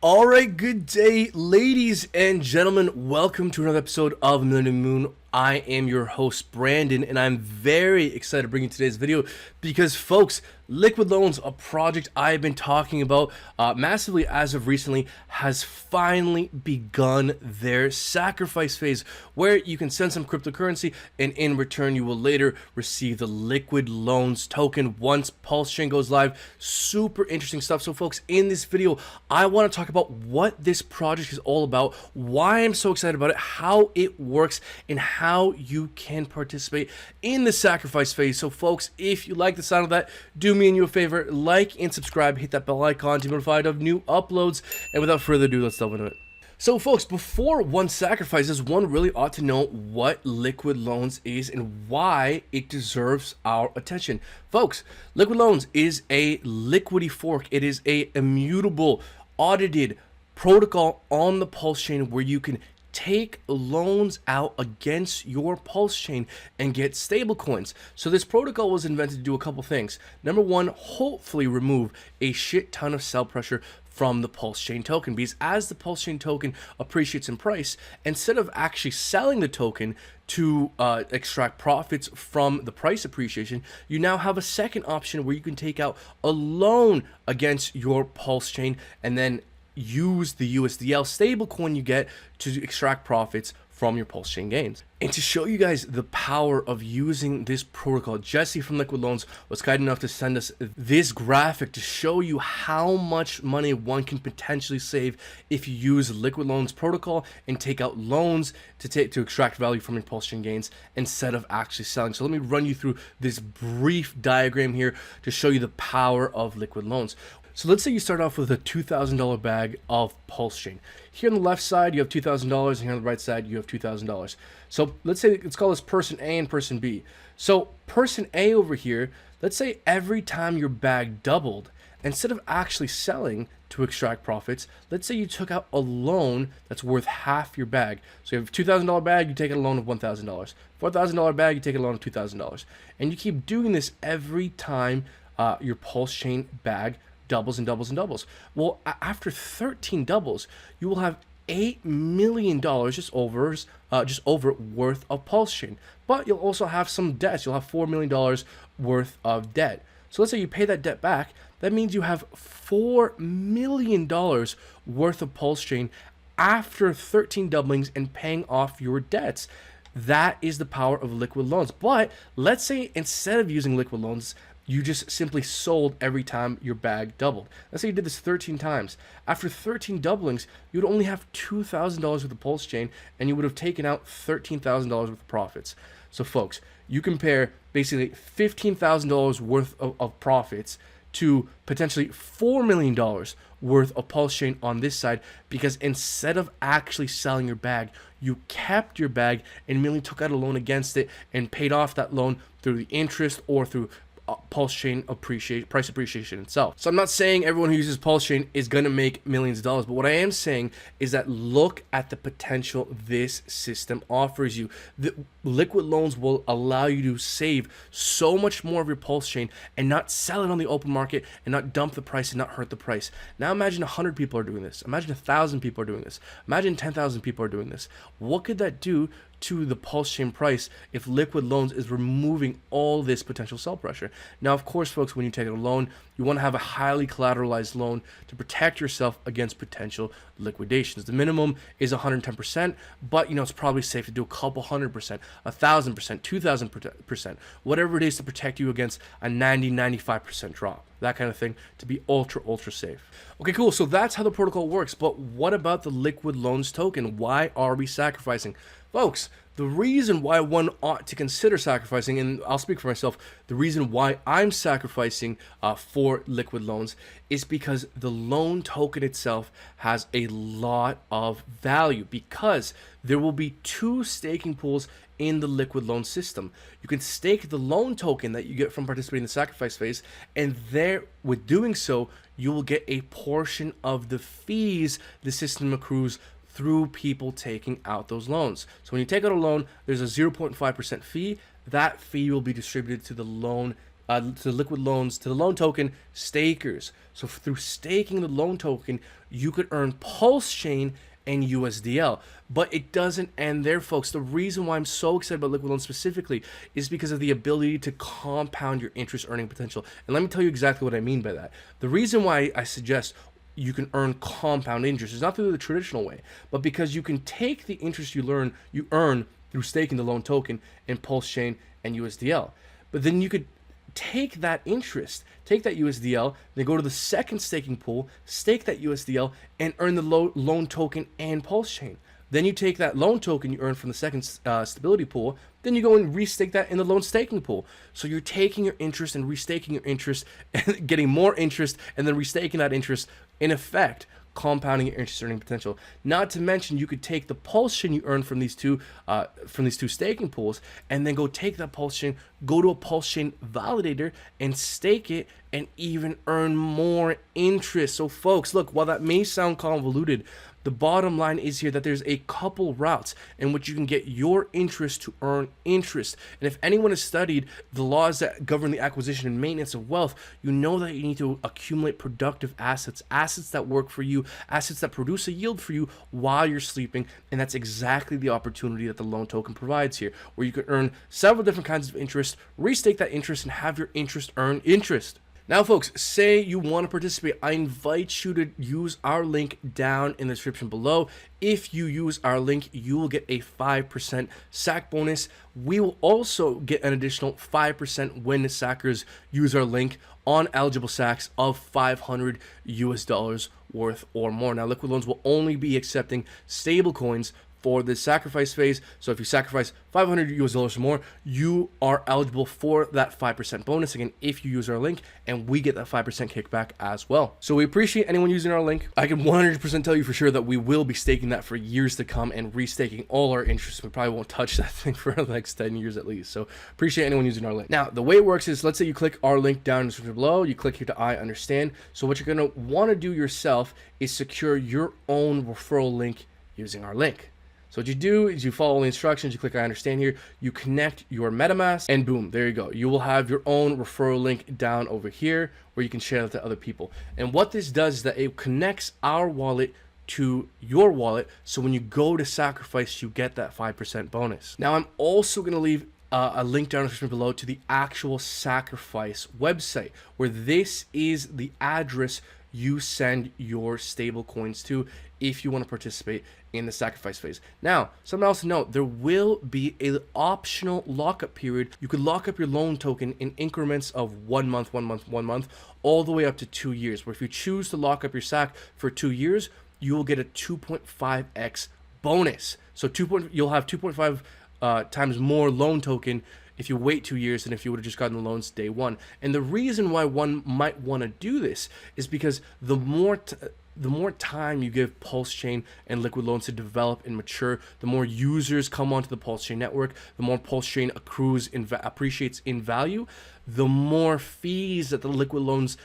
All right, good day, ladies and gentlemen. Welcome to another episode of aMillionortheMoon. I am your host, Brandon, and I'm very excited to bring you today's video because, folks, liquid loans, a project I've been talking about massively as of recently, has finally begun their sacrifice phase where you can send some cryptocurrency and in return you will later receive the liquid loans token once Pulse Chain goes live. Super interesting stuff. So, folks, in this video, I want to talk about what this project is all about, why I'm so excited about it, how it works, and how you can participate in the sacrifice phase. So, folks, if you like the sound of that, do me and you a favor, like and subscribe, hit that bell icon to be notified of new uploads, and without further ado, let's delve into it. So, folks, before one sacrifices, one really ought to know what liquid loans is and why it deserves our attention. Folks, liquid loans is a liquidity fork. It is a immutable, audited protocol on the Pulse Chain where you can take loans out against your Pulse Chain and get stable coins. So this protocol was invented to do a couple things. Number one, hopefully remove a shit ton of sell pressure from the Pulse Chain token, because as the Pulse Chain token appreciates in price, instead of actually selling the token to extract profits from the price appreciation, you now have a second option where you can take out a loan against your Pulse Chain and then use the USDL stablecoin you get to extract profits from your Pulse Chain gains. And to show you guys the power of using this protocol, Jesse from Liquid Loans was kind enough to send us this graphic to show you how much money one can potentially save if you use Liquid Loans protocol and take out loans to extract value from your Pulse Chain gains instead of actually selling. So let me run you through this brief diagram here to show you the power of Liquid Loans. So let's say you start off with a $2,000 bag of Pulse Chain. Here on the left side, you have $2,000, and here on the right side, you have $2,000. So let's say, let's call this person A and person B. So person A over here, let's say every time your bag doubled, instead of actually selling to extract profits, let's say you took out a loan that's worth half your bag. So you have a $2,000 bag, you take out a loan of $1,000. $4,000 bag, you take a loan of $2,000. And you keep doing this every time your Pulse Chain bag doubles and doubles and doubles. Well, after 13 doubles, you will have $8 million just over worth of Pulse Chain. But you'll also have some debts. You'll have $4 million worth of debt. So let's say you pay that debt back. That means you have $4 million worth of Pulse Chain after 13 doublings and paying off your debts. That is the power of liquid loans. But let's say instead of using liquid loans, you just simply sold every time your bag doubled. Let's say you did this 13 times. After 13 doublings, you would only have $2,000 worth of Pulse Chain, and you would have taken out $13,000 worth of profits. So, folks, you compare basically $15,000 worth of profits to potentially $4 million worth of Pulse Chain on this side, because instead of actually selling your bag, you kept your bag and merely took out a loan against it and paid off that loan through the interest or through Pulse Chain price appreciation itself. So I'm not saying everyone who uses Pulse Chain is going to make millions of dollars, but what I am saying is that look at the potential this system offers you. The liquid loans will allow you to save so much more of your Pulse Chain and not sell it on the open market and not dump the price and not hurt the price. Now imagine 100 people are doing this. Imagine 1,000 people are doing this. Imagine 10,000 people are doing this. What could that do to the Pulse Chain price if liquid loans is removing all this potential sell pressure? Now, of course, folks, when you take out a loan, you want to have a highly collateralized loan to protect yourself against potential liquidations. The minimum is 110%, but it's probably safe to do a couple 100%, 1,000%, 2,000%, whatever it is to protect you against a 90-95% drop. That kind of thing to be ultra safe. Okay, cool. So that's how the protocol works. But what about the liquid loans token? Why are we sacrificing? Folks, the reason why one ought to consider sacrificing, and I'll speak for myself, the reason why I'm sacrificing for liquid loans is because the loan token itself has a lot of value, because there will be two staking pools in the liquid loan system. You can stake the loan token that you get from participating in the sacrifice phase, and there, with doing so, you will get a portion of the fees the system accrues through people taking out those loans. So when you take out a loan, there's a 0.5% fee. That fee will be distributed to the loan to liquid loans, to the loan token stakers. So through staking the loan token, you could earn Pulse Chain and USDL. But it doesn't end there, folks. The reason why I'm so excited about liquid loans specifically is because of the ability to compound your interest earning potential. And let me tell you exactly what I mean by that. The reason why I suggest you can earn compound interest is not through the traditional way, but because you can take the interest you earn through staking the loan token in Pulse Chain and USDL. But then you could take that interest, take that USDL, then go to the second staking pool, stake that USDL, and earn the loan token and Pulse Chain. Then you take that loan token you earn from the second stability pool, then you go and restake that in the loan staking pool. So you're taking your interest and restaking your interest and getting more interest and then restaking that interest, in effect compounding your interest earning potential. Not to mention, you could take the Pulse Chain you earn from these two staking pools, and then go take that Pulse Chain, go to a Pulse Chain validator, and stake it, and even earn more interest. So, folks, look, while that may sound convoluted, the bottom line is here that there's a couple routes in which you can get your interest to earn interest. And if anyone has studied the laws that govern the acquisition and maintenance of wealth, you know that you need to accumulate productive assets, assets that work for you, assets that produce a yield for you while you're sleeping. And that's exactly the opportunity that the loan token provides here, where you can earn several different kinds of interest, restake that interest, and have your interest earn interest. Now, folks, say you want to participate. I invite you to use our link down in the description below. If you use our link, you will get a 5% SAC bonus. We will also get an additional 5% when the SACers use our link on eligible SACs of $500 worth or more. Now, liquid loans will only be accepting stable coins for the sacrifice phase. So if you sacrifice $500 or more, you are eligible for that 5% bonus, again, if you use our link, and we get that 5% kickback as well. So we appreciate anyone using our link. I can 100% tell you for sure that we will be staking that for years to come and restaking all our interest. We probably won't touch that thing for the next 10 years at least. So appreciate anyone using our link. Now, the way it works is, let's say you click our link down in the description below, you click here to I understand. So what you're gonna wanna do yourself is secure your own referral link using our link. So what you do is you follow the instructions, you click I understand here, you connect your MetaMask, and boom, there you go. You will have your own referral link down over here where you can share that to other people. And what this does is that it connects our wallet to your wallet, so when you go to sacrifice, you get that 5% bonus. Now, I'm also going to leave a link down in the description below to the actual sacrifice website, where this is the address you send your stable coins to if you want to participate in the sacrifice phase. Now, something else to note, there will be an optional lockup period. You could lock up your loan token in increments of 1 month, 1 month, 1 month, all the way up to 2 years, where if you choose to lock up your SAC for 2 years, you will get a 2.5x bonus. So you'll have 2.5 times more loan token if you wait 2 years than if you would have just gotten the loans day one. And the reason why one might want to do this is because the more time you give Pulse Chain and liquid loans to develop and mature, the more users come onto the Pulse Chain network, the more Pulse Chain appreciates in value, the more fees that the liquid loans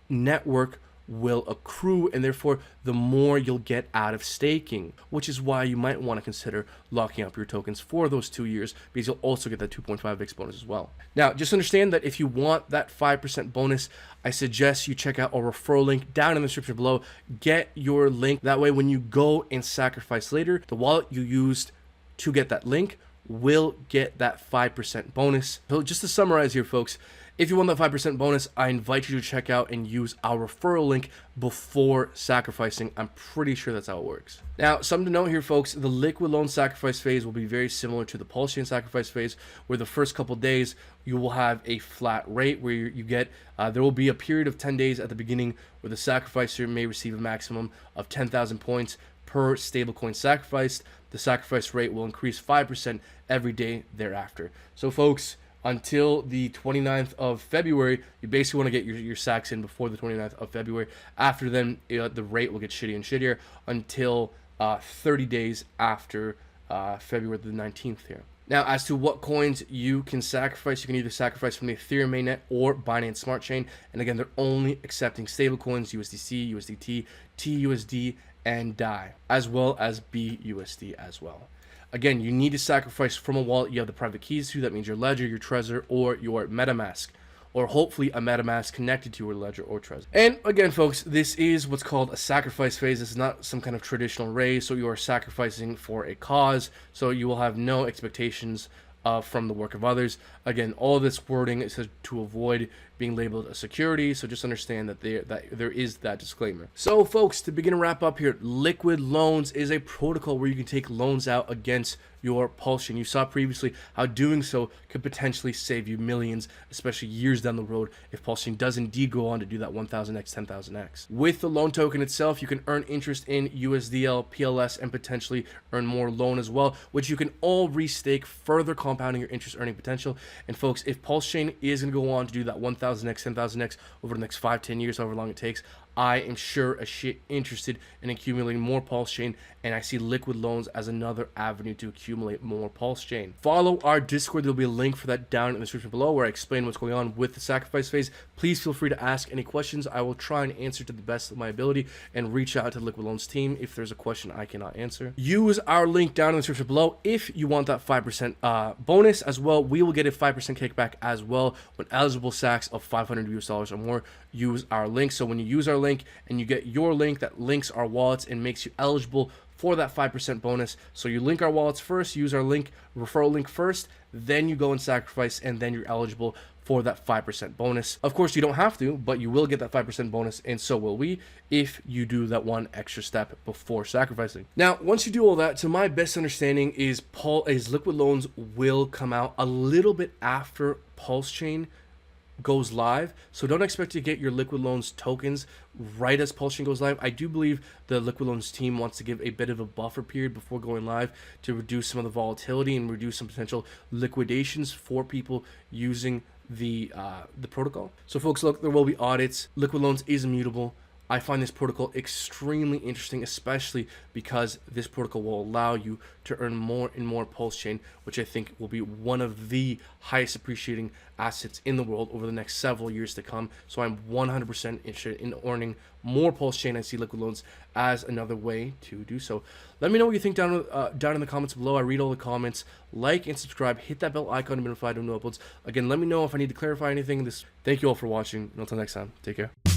network will accrue, and therefore the more you'll get out of staking, which is why you might want to consider locking up your tokens for those 2 years, because you'll also get that 2.5x bonus as well. Now, just understand that if you want that 5% bonus, I suggest you check out our referral link down in the description below. Get your link. That way, when you go and sacrifice later, the wallet you used to get that link will get that 5% bonus. So just to summarize here, folks, if you want that 5% bonus, I invite you to check out and use our referral link before sacrificing. I'm pretty sure that's how it works. Now, something to note here, folks, the liquid loan sacrifice phase will be very similar to the Pulse Chain sacrifice phase, where the first couple days you will have a flat rate where you get, there will be a period of 10 days at the beginning where the sacrificer may receive a maximum of 10,000 points per stablecoin sacrificed. The sacrifice rate will increase 5% every day thereafter. So, folks, until the 29th of February, you basically want to get your SACs in before the 29th of February. After then, the rate will get shittier and shittier until 30 days after February the 19th here. Now, as to what coins you can sacrifice, you can either sacrifice from the Ethereum mainnet or Binance Smart Chain. And again, they're only accepting stablecoins, USDC, USDT, TUSD, and DAI, as well as BUSD as well. Again, you need to sacrifice from a wallet you have the private keys to. That means your Ledger, your Trezor, or your MetaMask. or hopefully a MetaMask connected to your Ledger or Trezor. And again, folks, this is what's called a sacrifice phase. This is not some kind of traditional raise, so you are sacrificing for a cause, so you will have no expectations from the work of others. Again, all of this wording is to avoid being labeled a security, so just understand that there is that disclaimer. So folks, to begin to wrap up here, liquid loans is a protocol where you can take loans out against your Pulse chain. You saw previously how doing so could potentially save you millions, especially years down the road, if Pulse chain does indeed go on to do that 1000x, 10,000x. With the loan token itself, you can earn interest in USDL, PLS, and potentially earn more loan as well, which you can all restake, further compounding your interest earning potential. And folks, if Pulse chain is going to go on to do that 1000x, 10,000x over the next 5-10 years, however long it takes, I am sure as shit interested in accumulating more Pulse chain, and I see liquid loans as another avenue to accumulate more Pulse chain. Follow our Discord. There'll be a link for that down in the description below where I explain what's going on with the sacrifice phase. Please feel free to ask any questions. I will try and answer to the best of my ability, and reach out to the Liquid Loans team if there's a question I cannot answer. Use our link down in the description below if you want that 5% bonus as well. We will get a 5% kickback as well when eligible SACs of $500 or more. Use our link. So when you use our link and you get your link that links our wallets and makes you eligible for that 5% bonus. So you link our wallets first, use our link, referral link first, then you go and sacrifice, and then you're eligible for that 5% bonus. Of course, you don't have to, but you will get that 5% bonus, and so will we if you do that one extra step before sacrificing. Now, once you do all that, to my best understanding is liquid loans will come out a little bit after Pulse chain goes live, so don't expect to get your liquid loans tokens right as Pulse chain goes live. I do believe the liquid loans team wants to give a bit of a buffer period before going live to reduce some of the volatility and reduce some potential liquidations for people using the protocol. So folks, look, there will be audits. Liquid loans is immutable. I find this protocol extremely interesting, especially because this protocol will allow you to earn more and more Pulse chain, which I think will be one of the highest appreciating assets in the world over the next several years to come. So I'm 100% interested in earning more Pulse chain. I see liquid loans as another way to do so. Let me know what you think down in the comments below. I read all the comments. Like and subscribe. Hit that bell icon to be notified of new uploads. Again, let me know if I need to clarify anything. Thank you all for watching. And until next time, take care.